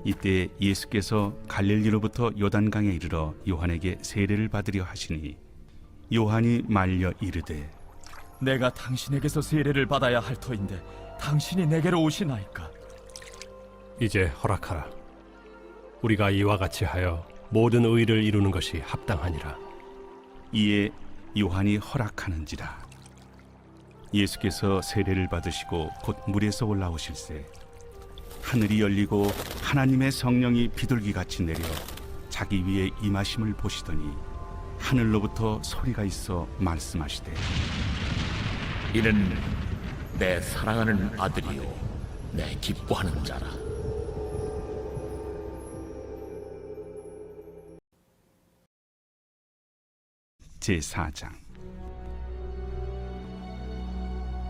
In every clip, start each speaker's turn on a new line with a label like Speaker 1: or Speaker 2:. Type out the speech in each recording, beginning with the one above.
Speaker 1: 이때 예수께서 갈릴리로부터 요단강에 이르러 요한에게 세례를 받으려 하시니 요한이 말려 이르되
Speaker 2: 내가 당신에게서 세례를 받아야 할 터인데 당신이 내게로 오시나이까?
Speaker 3: 이제 허락하라. 우리가 이와 같이 하여 모든 의를 이루는 것이 합당하니라.
Speaker 1: 이에 요한이 허락하는지라. 예수께서 세례를 받으시고 곧 물에서 올라오실새 하늘이 열리고 하나님의 성령이 비둘기같이 내려 자기 위에 임하심을 보시더니 하늘로부터 소리가 있어 말씀하시되
Speaker 4: 이는 내 사랑하는 아들이요 내 기뻐하는 자라.
Speaker 1: 제4장.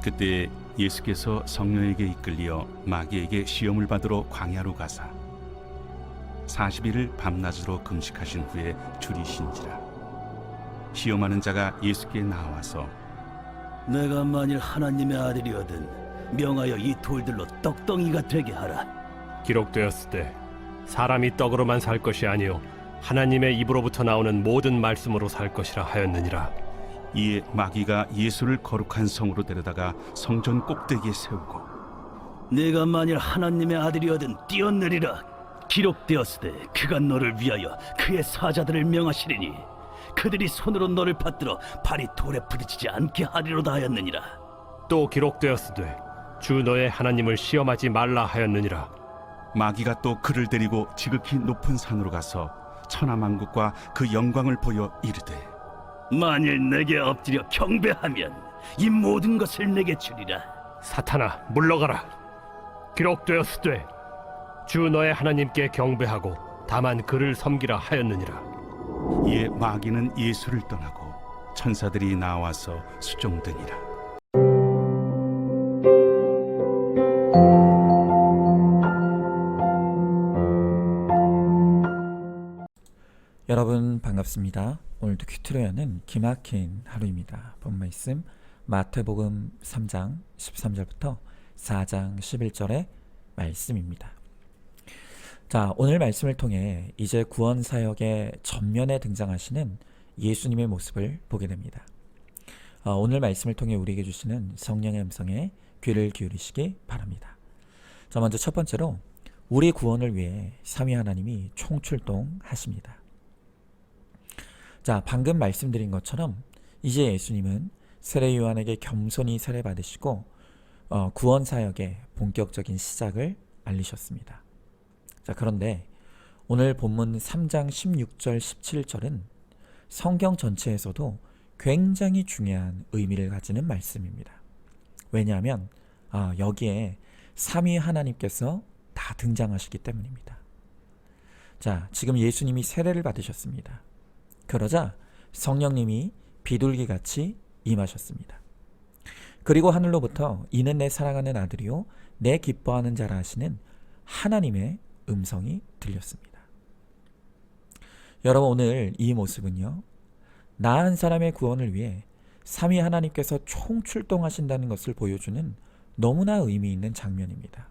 Speaker 1: 그때 예수께서 성령에게 이끌려 마귀에게 시험을 받으러 광야로 가사 40일을 밤낮으로 금식하신 후에 줄이신지라. 시험하는 자가 예수께 나와서
Speaker 5: 내가 만일 하나님의 아들이거든 명하여 이 돌들로 떡덩이가 되게 하라.
Speaker 3: 기록되었을 때 사람이 떡으로만 살 것이 아니요 하나님의 입으로부터 나오는 모든 말씀으로 살 것이라 하였느니라.
Speaker 1: 이에 마귀가 예수를 거룩한 성으로 데려다가 성전 꼭대기에 세우고
Speaker 5: 내가 만일 하나님의 아들이거든 뛰어내리라. 기록되었으되 그가 너를 위하여 그의 사자들을 명하시리니 그들이 손으로 너를 받들어 발이 돌에 부딪히지 않게 하리로다 하였느니라.
Speaker 3: 또 기록되었으되 주 너의 하나님을 시험하지 말라 하였느니라.
Speaker 1: 마귀가 또 그를 데리고 지극히 높은 산으로 가서 천하만국과 그 영광을 보여 이르되
Speaker 5: 만일 내게 엎드려 경배하면 이 모든 것을 내게 주리라.
Speaker 3: 사탄아 물러가라. 기록되었으되 주 너의 하나님께 경배하고 다만 그를 섬기라 하였느니라.
Speaker 1: 이에 마귀는 예수를 떠나고 천사들이 나와서 수종드니라.
Speaker 6: 여러분 반갑습니다. 오늘도 큐트로야는 기막힌 하루입니다. 본 말씀 마태복음 3장 13절부터 4장 11절의 말씀입니다. 자, 오늘 말씀을 통해 이제 구원 사역의 전면에 등장하시는 예수님의 모습을 보게 됩니다. 오늘 말씀을 통해 우리에게 주시는 성령의 음성에 귀를 기울이시기 바랍니다. 자, 먼저 첫 번째로 우리 구원을 위해 삼위 하나님이 총출동하십니다. 자, 방금 말씀드린 것처럼 이제 예수님은 세례 요한에게 겸손히 세례 받으시고 구원 사역의 본격적인 시작을 알리셨습니다. 자, 그런데 오늘 본문 3장 16절 17절은 성경 전체에서도 굉장히 중요한 의미를 가지는 말씀입니다. 왜냐하면 여기에 삼위 하나님께서 다 등장하시기 때문입니다. 자, 지금 예수님이 세례를 받으셨습니다. 그러자 성령님이 비둘기같이 임하셨습니다. 그리고 하늘로부터 이는 내 사랑하는 아들이요 내 기뻐하는 자라 하시는 하나님의 음성이 들렸습니다. 여러분, 오늘 이 모습은요, 나 한 사람의 구원을 위해 삼위 하나님께서 총출동하신다는 것을 보여주는 너무나 의미 있는 장면입니다.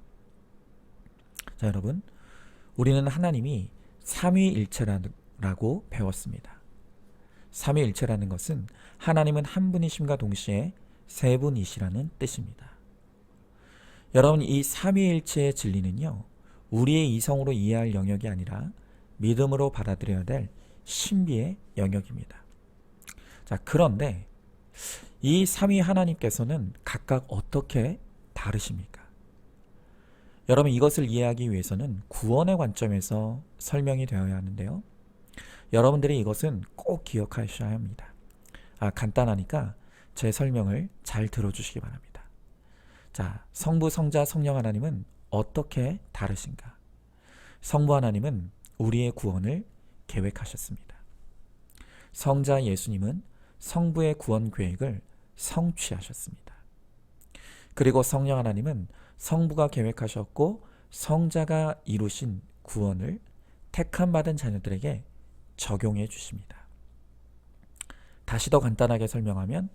Speaker 6: 자, 여러분, 우리는 하나님이 삼위일체라고 배웠습니다. 삼위일체라는 것은 하나님은 한 분이심과 동시에 세 분이시라는 뜻입니다. 여러분, 이 삼위일체의 진리는요, 우리의 이성으로 이해할 영역이 아니라 믿음으로 받아들여야 될 신비의 영역입니다. 자, 그런데 이 삼위 하나님께서는 각각 어떻게 다르십니까? 여러분, 이것을 이해하기 위해서는 구원의 관점에서 설명이 되어야 하는데요. 여러분들이 이것은 꼭 기억하셔야 합니다. 간단하니까 제 설명을 잘 들어주시기 바랍니다. 자, 성부, 성자, 성령 하나님은 어떻게 다르신가? 성부 하나님은 우리의 구원을 계획하셨습니다. 성자 예수님은 성부의 구원 계획을 성취하셨습니다. 그리고 성령 하나님은 성부가 계획하셨고 성자가 이루신 구원을 택함받은 자녀들에게 적용해 주십니다. 다시 더 간단하게 설명하면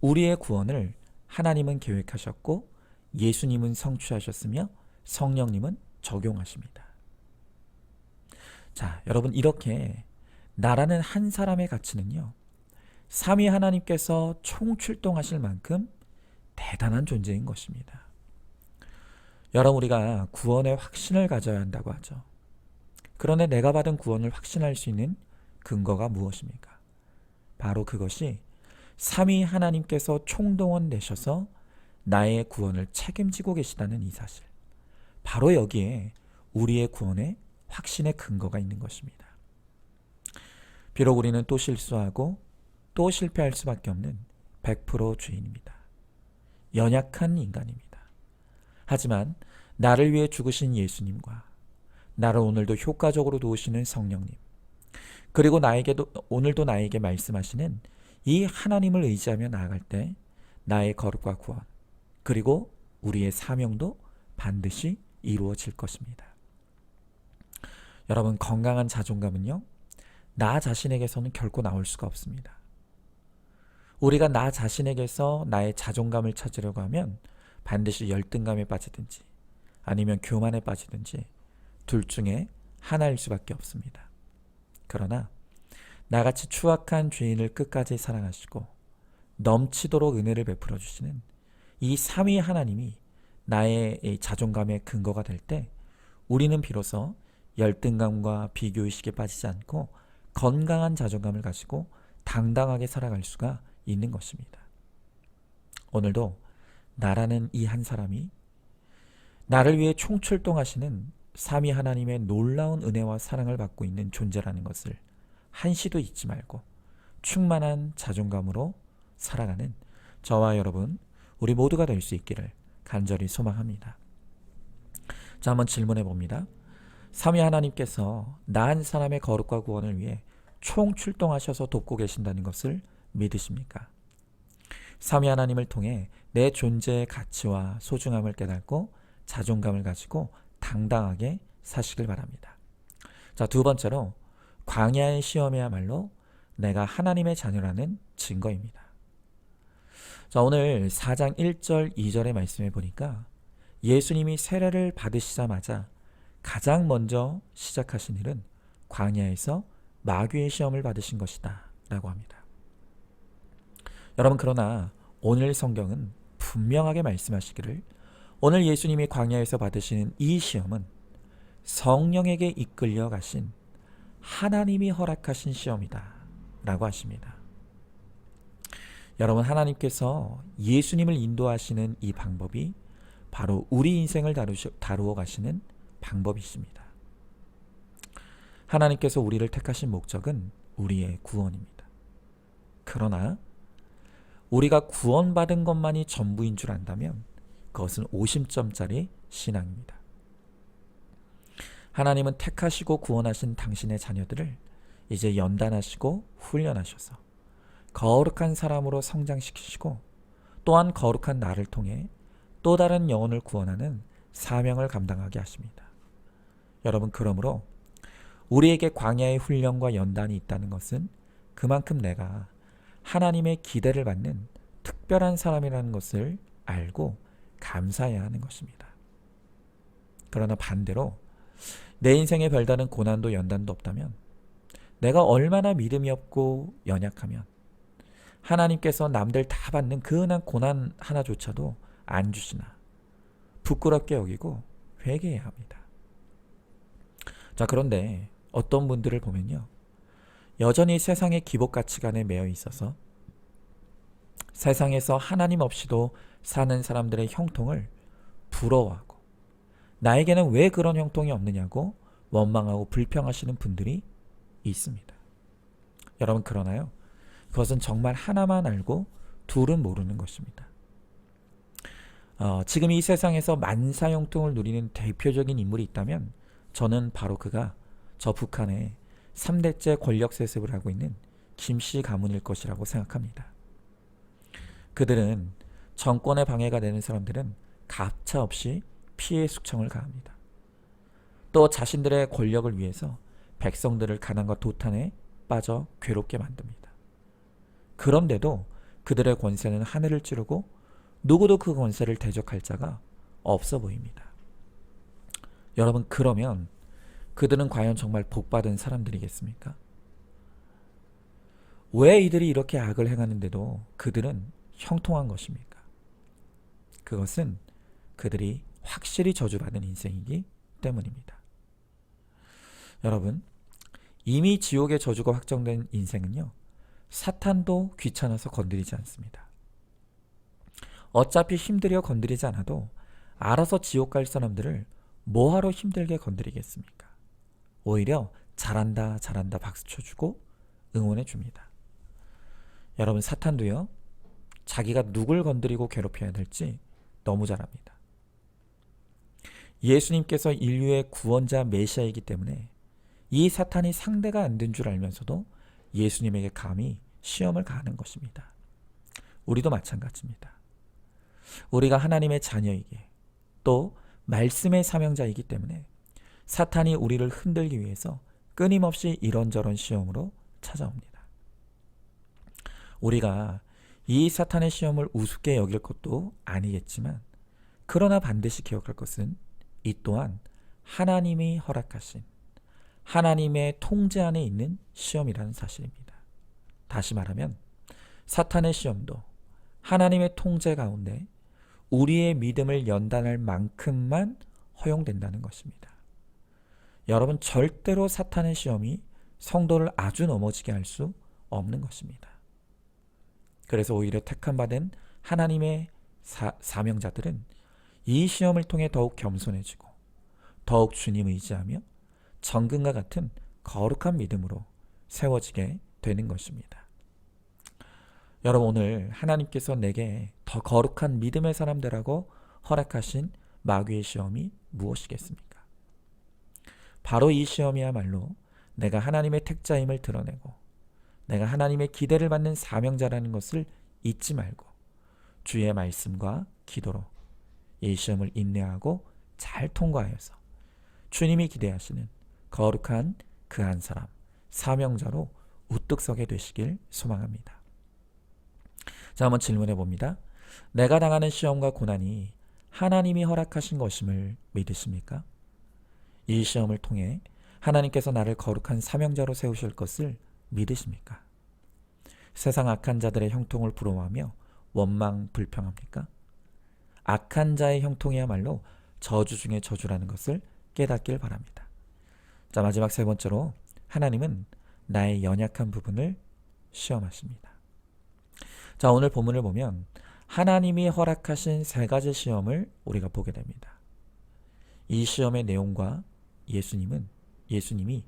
Speaker 6: 우리의 구원을 하나님은 계획하셨고 예수님은 성취하셨으며 성령님은 적용하십니다. 자, 여러분 이렇게 나라는 한 사람의 가치는요. 삼위 하나님께서 총출동하실 만큼 대단한 존재인 것입니다. 여러분 우리가 구원의 확신을 가져야 한다고 하죠. 그런데 내가 받은 구원을 확신할 수 있는 근거가 무엇입니까? 바로 그것이 삼위 하나님께서 총동원 내셔서 나의 구원을 책임지고 계시다는 이 사실. 바로 여기에 우리의 구원의 확신의 근거가 있는 것입니다. 비록 우리는 또 실수하고 또 실패할 수밖에 없는 100% 죄인입니다. 연약한 인간입니다. 하지만 나를 위해 죽으신 예수님과 나를 오늘도 효과적으로 도우시는 성령님, 그리고 오늘도 나에게 말씀하시는 이 하나님을 의지하며 나아갈 때 나의 거룩과 구원, 그리고 우리의 사명도 반드시 이루어질 것입니다. 여러분, 건강한 자존감은요, 나 자신에게서는 결코 나올 수가 없습니다. 우리가 나 자신에게서 나의 자존감을 찾으려고 하면 반드시 열등감에 빠지든지 아니면 교만에 빠지든지 둘 중에 하나일 수밖에 없습니다. 그러나 나같이 추악한 죄인을 끝까지 사랑하시고 넘치도록 은혜를 베풀어 주시는 이 삼위 하나님이 나의 자존감의 근거가 될 때 우리는 비로소 열등감과 비교의식에 빠지지 않고 건강한 자존감을 가지고 당당하게 살아갈 수가 있는 것입니다. 오늘도 나라는 이 한 사람이 나를 위해 총출동하시는 삼위 하나님의 놀라운 은혜와 사랑을 받고 있는 존재라는 것을 한시도 잊지 말고 충만한 자존감으로 살아가는 저와 여러분, 우리 모두가 될 수 있기를 간절히 소망합니다. 자, 한번 질문해 봅니다. 삼위 하나님께서 나 한 사람의 거룩과 구원을 위해 총출동하셔서 돕고 계신다는 것을 믿으십니까? 삼위 하나님을 통해 내 존재의 가치와 소중함을 깨닫고 자존감을 가지고 당당하게 사시길 바랍니다. 자, 두 번째로 광야의 시험이야말로 내가 하나님의 자녀라는 증거입니다. 자, 오늘 4장 1절 2절의 말씀에 보니까 예수님이 세례를 받으시자마자 가장 먼저 시작하신 일은 광야에서 마귀의 시험을 받으신 것이다 라고 합니다. 여러분, 그러나 오늘 성경은 분명하게 말씀하시기를 오늘 예수님이 광야에서 받으시는 이 시험은 성령에게 이끌려 가신 하나님이 허락하신 시험이다 라고 하십니다. 여러분, 하나님께서 예수님을 인도하시는 이 방법이 바로 우리 인생을 다루어 가시는 방법이십니다. 하나님께서 우리를 택하신 목적은 우리의 구원입니다. 그러나 우리가 구원받은 것만이 전부인 줄 안다면 그것은 50점짜리 신앙입니다. 하나님은 택하시고 구원하신 당신의 자녀들을 이제 연단하시고 훈련하셔서 거룩한 사람으로 성장시키시고 또한 거룩한 나를 통해 또 다른 영혼을 구원하는 사명을 감당하게 하십니다. 여러분, 그러므로 우리에게 광야의 훈련과 연단이 있다는 것은 그만큼 내가 하나님의 기대를 받는 특별한 사람이라는 것을 알고 감사해야 하는 것입니다. 그러나 반대로 내 인생에 별다른 고난도 연단도 없다면 내가 얼마나 믿음이 없고 연약하면 하나님께서 남들 다 받는 그 흔한 고난 하나조차도 안 주시나 부끄럽게 여기고 회개해야 합니다. 자, 그런데 어떤 분들을 보면요, 여전히 세상의 기복 가치관에 매여 있어서 세상에서 하나님 없이도 사는 사람들의 형통을 부러워하고 나에게는 왜 그런 형통이 없느냐고 원망하고 불평하시는 분들이 있습니다. 여러분, 그러나요? 그것은 정말 하나만 알고 둘은 모르는 것입니다. 지금 이 세상에서 만사 형통을 누리는 대표적인 인물이 있다면 저는 바로 그가 저 북한의 3대째 권력 세습을 하고 있는 김씨 가문일 것이라고 생각합니다. 그들은 정권에 방해가 되는 사람들은 가차없이 피해 숙청을 가합니다. 또 자신들의 권력을 위해서 백성들을 가난과 도탄에 빠져 괴롭게 만듭니다. 그런데도 그들의 권세는 하늘을 찌르고 누구도 그 권세를 대적할 자가 없어 보입니다. 여러분, 그러면 그들은 과연 정말 복받은 사람들이겠습니까? 왜 이들이 이렇게 악을 행하는데도 그들은 형통한 것입니까? 그것은 그들이 확실히 저주받은 인생이기 때문입니다. 여러분, 이미 지옥의 저주가 확정된 인생은요, 사탄도 귀찮아서 건드리지 않습니다. 어차피 힘들여 건드리지 않아도 알아서 지옥 갈 사람들을 뭐하러 힘들게 건드리겠습니까? 오히려 잘한다 잘한다 박수 쳐주고 응원해 줍니다. 여러분, 사탄도요, 자기가 누굴 건드리고 괴롭혀야 될지 너무 잘 압니다. 예수님께서 인류의 구원자 메시아이기 때문에 이 사탄이 상대가 안 된 줄 알면서도 예수님에게 감히 시험을 가하는 것입니다. 우리도 마찬가지입니다. 우리가 하나님의 자녀이기에 또 말씀의 사명자이기 때문에 사탄이 우리를 흔들기 위해서 끊임없이 이런저런 시험으로 찾아옵니다. 우리가 이 사탄의 시험을 우습게 여길 것도 아니겠지만, 그러나 반드시 기억할 것은 이 또한 하나님이 허락하신 하나님의 통제 안에 있는 시험이라는 사실입니다. 다시 말하면 사탄의 시험도 하나님의 통제 가운데 우리의 믿음을 연단할 만큼만 허용된다는 것입니다. 여러분, 절대로 사탄의 시험이 성도를 아주 넘어지게 할 수 없는 것입니다. 그래서 오히려 택함받은 하나님의 사명자들은 이 시험을 통해 더욱 겸손해지고 더욱 주님 의지하며 정금과 같은 거룩한 믿음으로 세워지게 되는 것입니다. 여러분, 오늘 하나님께서 내게 더 거룩한 믿음의 사람 되라고 허락하신 마귀의 시험이 무엇이겠습니까? 바로 이 시험이야말로 내가 하나님의 택자임을 드러내고 내가 하나님의 기대를 받는 사명자라는 것을 잊지 말고 주의 말씀과 기도로 이 시험을 인내하고 잘 통과하여서 주님이 기대하시는 거룩한 그 한 사람, 사명자로 우뚝 서게 되시길 소망합니다. 자, 한번 질문해 봅니다. 내가 당하는 시험과 고난이 하나님이 허락하신 것임을 믿으십니까? 이 시험을 통해 하나님께서 나를 거룩한 사명자로 세우실 것을 믿으십니까? 세상 악한 자들의 형통을 부러워하며 원망 불평합니까? 악한 자의 형통이야말로 저주 중에 저주라는 것을 깨닫길 바랍니다. 자, 마지막 세 번째로, 하나님은 나의 연약한 부분을 시험하십니다. 자, 오늘 본문을 보면 하나님이 허락하신 세 가지 시험을 우리가 보게 됩니다. 이 시험의 내용과 예수님이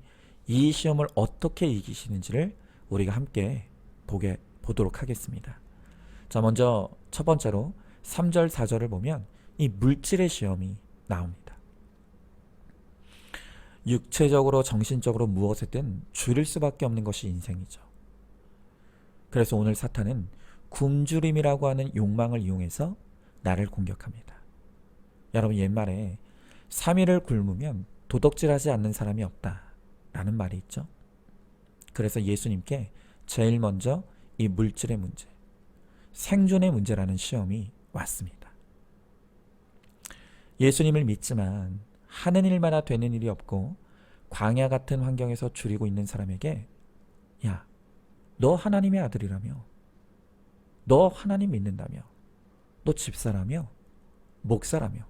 Speaker 6: 이 시험을 어떻게 이기시는지를 우리가 함께 보도록 하겠습니다. 자, 먼저 첫 번째로 3절 4절을 보면 이 물질의 시험이 나옵니다. 육체적으로 정신적으로 무엇에든 줄일 수밖에 없는 것이 인생이죠. 그래서 오늘 사탄은 굶주림이라고 하는 욕망을 이용해서 나를 공격합니다. 여러분, 옛말에 3일을 굶으면 도덕질하지 않는 사람이 없다라는 말이 있죠. 그래서 예수님께 제일 먼저 이 물질의 문제, 생존의 문제라는 시험이 왔습니다. 예수님을 믿지만 하는 일마다 되는 일이 없고 광야 같은 환경에서 줄이고 있는 사람에게, 야, 너 하나님의 아들이라며, 너 하나님 믿는다며, 너 집사라며, 목사라며,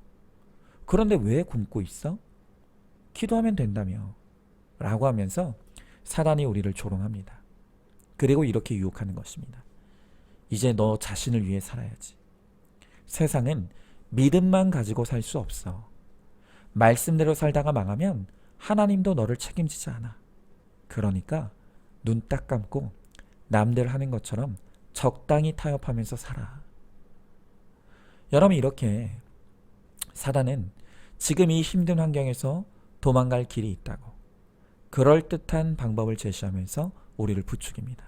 Speaker 6: 그런데 왜 굶고 있어? 기도하면 된다며 라고 하면서 사단이 우리를 조롱합니다. 그리고 이렇게 유혹하는 것입니다. 이제 너 자신을 위해 살아야지. 세상은 믿음만 가지고 살 수 없어. 말씀대로 살다가 망하면 하나님도 너를 책임지지 않아. 그러니까 눈 딱 감고 남들 하는 것처럼 적당히 타협하면서 살아. 여러분, 이렇게 사단은 지금 이 힘든 환경에서 도망갈 길이 있다고 그럴듯한 방법을 제시하면서 우리를 부추깁니다.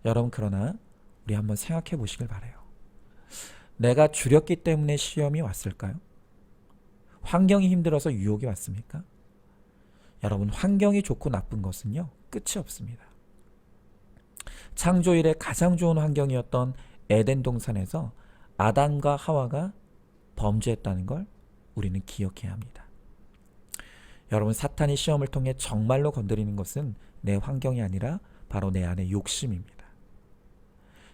Speaker 6: 여러분, 그러나 우리 한번 생각해 보시길 바라요. 내가 줄였기 때문에 시험이 왔을까요? 환경이 힘들어서 유혹이 왔습니까? 여러분, 환경이 좋고 나쁜 것은요, 끝이 없습니다. 창조 이래 가장 좋은 환경이었던 에덴 동산에서 아담과 하와가 범죄했다는 걸 우리는 기억해야 합니다. 여러분, 사탄이 시험을 통해 정말로 건드리는 것은 내 환경이 아니라 바로 내 안의 욕심입니다.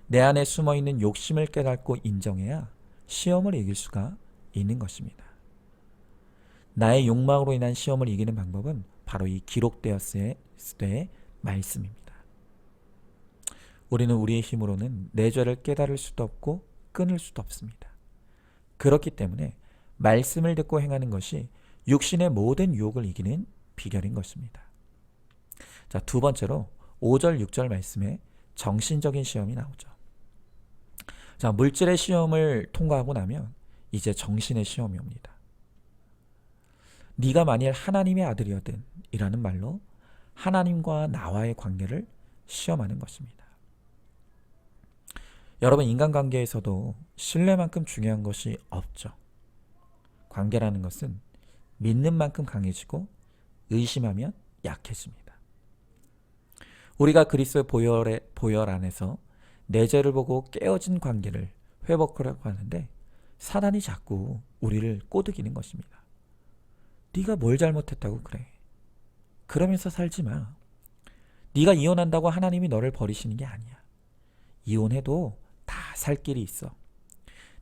Speaker 6: 내 안에 숨어있는 욕심을 깨닫고 인정해야 시험을 이길 수가 있는 것입니다. 나의 욕망으로 인한 시험을 이기는 방법은 바로 이 기록되었을 때의 말씀입니다. 우리는 우리의 힘으로는 내 죄를 깨달을 수도 없고 끊을 수도 없습니다. 그렇기 때문에 말씀을 듣고 행하는 것이 육신의 모든 유혹을 이기는 비결인 것입니다. 자, 두 번째로 5절, 6절 말씀에 정신적인 시험이 나오죠. 자, 물질의 시험을 통과하고 나면 이제 정신의 시험이 옵니다. 네가 만일 하나님의 아들이거든 이라는 말로 하나님과 나와의 관계를 시험하는 것입니다. 여러분, 인간관계에서도 신뢰만큼 중요한 것이 없죠. 관계라는 것은 믿는 만큼 강해지고 의심하면 약해집니다. 우리가 그리스도의 보혈 안에서 내 죄를 보고 깨어진 관계를 회복하려고 하는데 사단이 자꾸 우리를 꼬드기는 것입니다. 네가 뭘 잘못했다고 그래. 그러면서 살지 마. 네가 이혼한다고 하나님이 너를 버리시는 게 아니야. 이혼해도 다 살 길이 있어.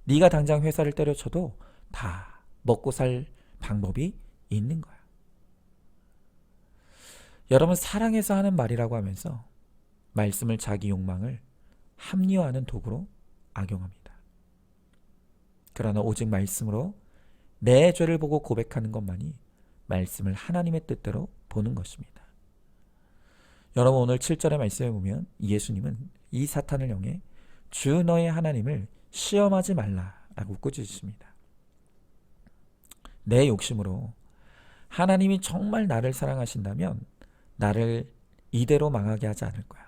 Speaker 6: 네가 당장 회사를 때려쳐도 다 먹고 살 방법이 있는 거야. 여러분, 사랑해서 하는 말이라고 하면서 말씀을 자기 욕망을 합리화하는 도구로 악용합니다. 그러나 오직 말씀으로 내 죄를 보고 고백하는 것만이 말씀을 하나님의 뜻대로 보는 것입니다. 여러분, 오늘 7절의 말씀에 보면 예수님은 이 사탄을 향해 주 너의 하나님을 시험하지 말라라고 꾸짖으십니다. 내 욕심으로 하나님이 정말 나를 사랑하신다면 나를 이대로 망하게 하지 않을 거야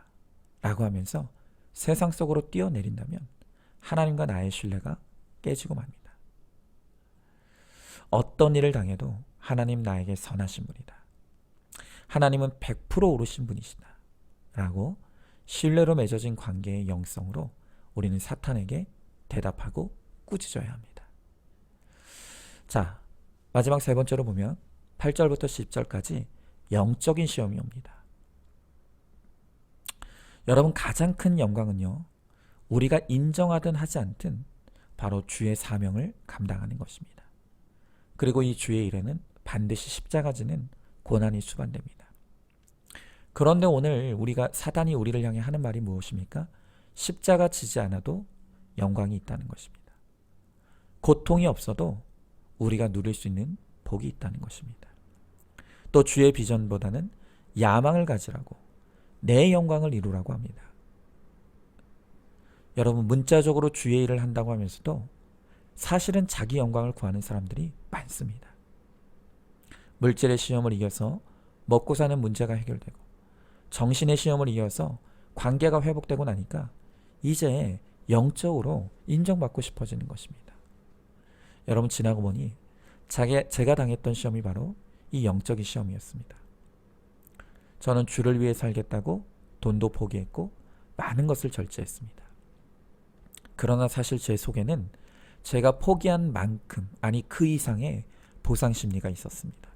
Speaker 6: 라고 하면서 세상 속으로 뛰어내린다면 하나님과 나의 신뢰가 깨지고 맙니다. 어떤 일을 당해도 하나님 나에게 선하신 분이다. 하나님은 100% 옳으신 분이시다 라고 신뢰로 맺어진 관계의 영성으로 우리는 사탄에게 대답하고 꾸짖어야 합니다. 자, 마지막 세 번째로 보면 8절부터 10절까지 영적인 시험이 옵니다. 여러분, 가장 큰 영광은요, 우리가 인정하든 하지 않든 바로 주의 사명을 감당하는 것입니다. 그리고 이 주의 일에는 반드시 십자가 지는 고난이 수반됩니다. 그런데 오늘 사단이 우리를 향해 하는 말이 무엇입니까? 십자가 지지 않아도 영광이 있다는 것입니다. 고통이 없어도 우리가 누릴 수 있는 복이 있다는 것입니다. 또 주의 비전보다는 야망을 가지라고 내 영광을 이루라고 합니다. 여러분, 문자적으로 주의 일을 한다고 하면서도 사실은 자기 영광을 구하는 사람들이 많습니다. 물질의 시험을 이겨서 먹고 사는 문제가 해결되고 정신의 시험을 이겨서 관계가 회복되고 나니까 이제 영적으로 인정받고 싶어지는 것입니다. 여러분, 지나고 보니 제가 당했던 시험이 바로 이 영적인 시험이었습니다. 저는 주를 위해 살겠다고 돈도 포기했고 많은 것을 절제했습니다. 그러나 사실 제 속에는 제가 포기한 만큼, 아니 그 이상의 보상 심리가 있었습니다.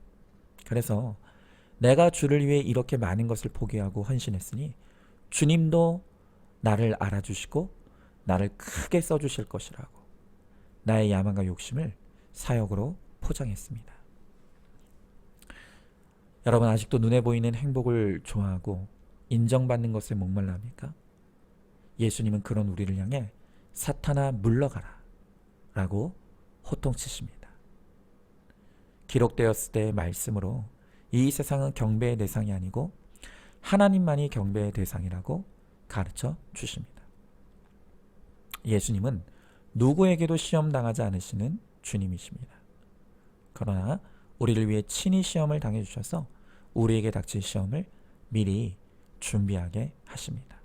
Speaker 6: 그래서 내가 주를 위해 이렇게 많은 것을 포기하고 헌신했으니 주님도 나를 알아주시고 나를 크게 써주실 것이라고 나의 야망과 욕심을 사역으로 포장했습니다. 여러분, 아직도 눈에 보이는 행복을 좋아하고 인정받는 것에 목말라 합니까? 예수님은 그런 우리를 향해 사탄아 물러가라 라고 호통치십니다. 기록되었을 때의 말씀으로 이 세상은 경배의 대상이 아니고 하나님만이 경배의 대상이라고 가르쳐 주십니다. 예수님은 누구에게도 시험당하지 않으시는 주님이십니다. 그러나 우리를 위해 친히 시험을 당해주셔서 우리에게 닥칠 시험을 미리 준비하게 하십니다.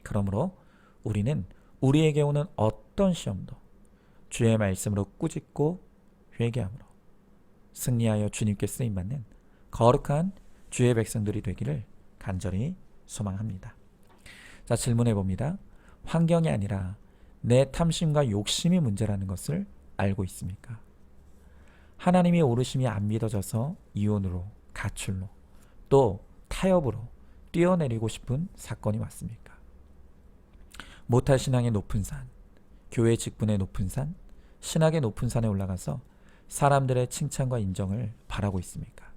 Speaker 6: 그러므로 우리는 우리에게 오는 어떤 시험도 주의 말씀으로 꾸짖고 회개함으로 승리하여 주님께 쓰임받는 거룩한 주의 백성들이 되기를 간절히 소망합니다. 자, 질문해 봅니다. 환경이 아니라 내 탐심과 욕심이 문제라는 것을 알고 있습니까? 하나님의 오르심이 안 믿어져서 이혼으로, 가출로, 또 타협으로 뛰어내리고 싶은 사건이 왔습니까? 모탈 신앙의 높은 산, 교회 직분의 높은 산, 신학의 높은 산에 올라가서 사람들의 칭찬과 인정을 바라고 있습니까?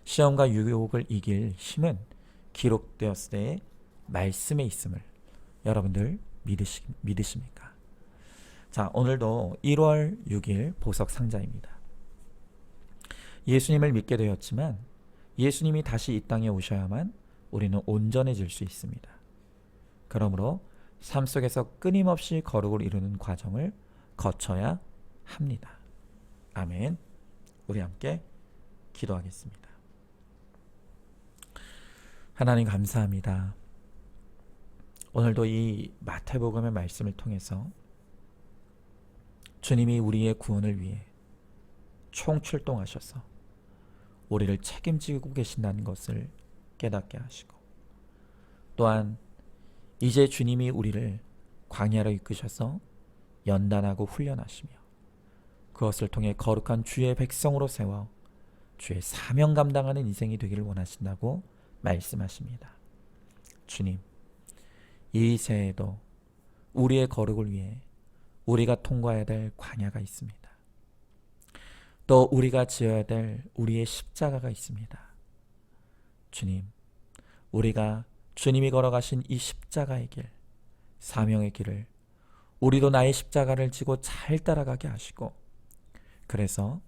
Speaker 6: 시험과 유혹을 이길 힘은 기록되었을 때의 말씀에 있음을 여러분들 믿으십니까? 자, 오늘도 1월 6일 보석 상자입니다. 예수님을 믿게 되었지만 예수님이 다시 이 땅에 오셔야만 우리는 온전해질 수 있습니다. 그러므로 삶 속에서 끊임없이 거룩을 이루는 과정을 거쳐야 합니다. 아멘. 우리 함께 기도하겠습니다. 하나님 감사합니다. 오늘도 이 마태복음의 말씀을 통해서 주님이 우리의 구원을 위해 총출동하셔서 우리를 책임지고 계신다는 것을 깨닫게 하시고, 또한 이제 주님이 우리를 광야로 이끄셔서 연단하고 훈련하시며 그것을 통해 거룩한 주의 백성으로 세워 주의 사명 감당하는 인생이 되기를 원하신다고 말씀하십니다. 주님, 이 새해에도 우리의 거룩을 위해 우리가 통과해야 될 광야가 있습니다. 또 우리가 지어야 될 우리의 십자가가 있습니다. 주님, 우리가 주님이 걸어가신 이 십자가의 길, 사명의 길을 우리도 나의 십자가를 지고 잘 따라가게 하시고, 그래서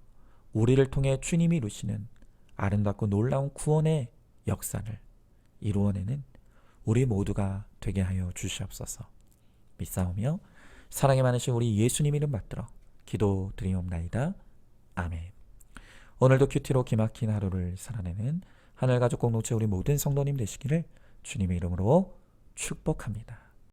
Speaker 6: 우리를 통해 주님이 이루시는 아름답고 놀라운 구원의 역사를 이루어내는 우리 모두가 되게 하여 주시옵소서. 믿사오며 사랑이 많으신 우리 예수님 이름 받들어 기도드리옵나이다. 아멘. 오늘도 큐티로 기막힌 하루를 살아내는 하늘가족 공동체 우리 모든 성도님 되시기를 주님의 이름으로 축복합니다.